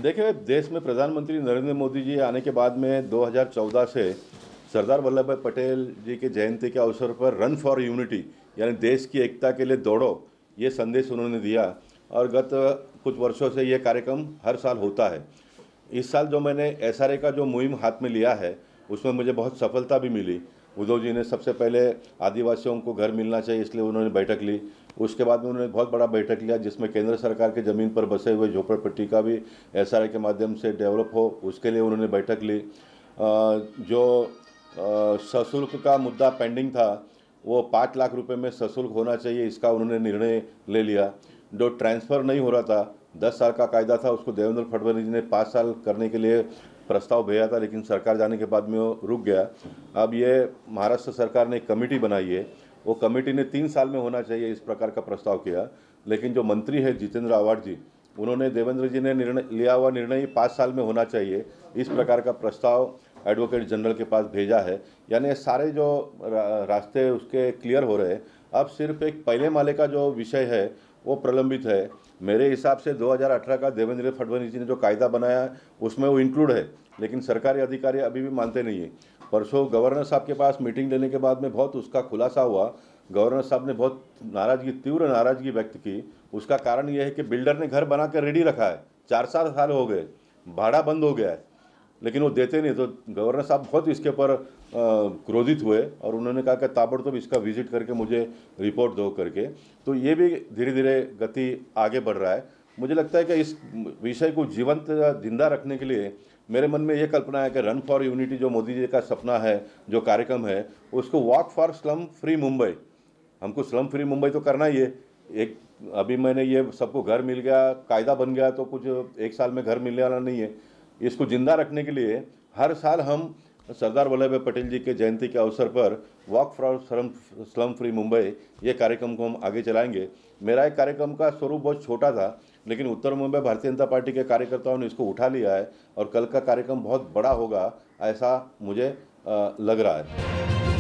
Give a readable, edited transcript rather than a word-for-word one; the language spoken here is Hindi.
देखिए, देश में प्रधानमंत्री नरेंद्र मोदी जी आने के बाद में 2014 से सरदार वल्लभ भाई पटेल जी की जयंती के अवसर पर रन फॉर यूनिटी यानी देश की एकता के लिए दौड़ो, ये संदेश उन्होंने दिया। और गत कुछ वर्षों से ये कार्यक्रम हर साल होता है। इस साल जो मैंने एसआरए का जो मुहिम हाथ में लिया है, उसमें मुझे बहुत सफलता भी मिली। उद्धव जी ने सबसे पहले आदिवासियों को घर मिलना चाहिए, इसलिए उन्होंने बैठक ली। उसके बाद में उन्होंने बहुत बड़ा बैठक लिया, जिसमें केंद्र सरकार के ज़मीन पर बसे हुए झोपड़पट्टी का भी एसआरए के माध्यम से डेवलप हो, उसके लिए उन्होंने बैठक ली। जो सशुल्क का मुद्दा पेंडिंग था, वो 5 लाख रुपए में सशुल्क होना चाहिए, इसका उन्होंने निर्णय ले लिया। जो ट्रांसफ़र नहीं हो रहा था, 10 साल का कायदा था, उसको देवेंद्र फडणवीस जी ने 5 साल करने के लिए प्रस्ताव भेजा था, लेकिन सरकार जाने के बाद में वो रुक गया। अब ये महाराष्ट्र सरकार ने एक कमेटी बनाई है, वो कमेटी ने 3 साल में होना चाहिए इस प्रकार का प्रस्ताव किया। लेकिन जो मंत्री है जितेंद्र आव्हाड जी, उन्होंने देवेंद्र जी ने लिया हुआ निर्णय 5 साल में होना चाहिए, इस प्रकार का प्रस्ताव एडवोकेट जनरल के पास भेजा है। यानी सारे जो रास्ते उसके क्लियर हो रहे हैं। अब सिर्फ एक पहले माले का जो विषय है वो प्रलंबित है। मेरे हिसाब से 2018 का देवेंद्र फडणवीस जी ने जो कायदा बनाया है उसमें वो इंक्लूड है, लेकिन सरकारी अधिकारी अभी भी मानते नहीं है। परसों गवर्नर साहब के पास मीटिंग लेने के बाद में बहुत उसका खुलासा हुआ। गवर्नर साहब ने बहुत नाराज़गी, तीव्र नाराज़गी व्यक्त की। उसका कारण यह है कि बिल्डर ने घर बना कर रेडी रखा है, 4-4 साल हो गए, भाड़ा बंद हो गया है, लेकिन वो देते नहीं। तो गवर्नर साहब बहुत इसके ऊपर क्रोधित हुए और उन्होंने कहा कि ताबड़तोड़ इसका विजिट करके मुझे रिपोर्ट दो करके। तो ये भी धीरे धीरे गति आगे बढ़ रहा है। मुझे लगता है कि इस विषय को जीवंत जिंदा रखने के लिए मेरे मन में ये कल्पना है कि रन फॉर यूनिटी जो मोदी जी का सपना है, जो कार्यक्रम है, उसको walk for slum free Mumbai, हमको स्लम फ्री मुंबई तो करना ही है। एक अभी मैंने ये सबको घर मिल गया, कायदा बन गया तो कुछ 1 साल में घर मिलने वाला नहीं है। इसको जिंदा रखने के लिए हर साल हम सरदार वल्लभ भाई पटेल जी के जयंती के अवसर पर walk for slum free Mumbai, ये कार्यक्रम को हम आगे चलाएंगे। मेरा एक कार्यक्रम का स्वरूप बहुत छोटा था, लेकिन उत्तर मुंबई भारतीय जनता पार्टी के कार्यकर्ताओं ने इसको उठा लिया है और कल का कार्यक्रम बहुत बड़ा होगा, ऐसा मुझे लग रहा है।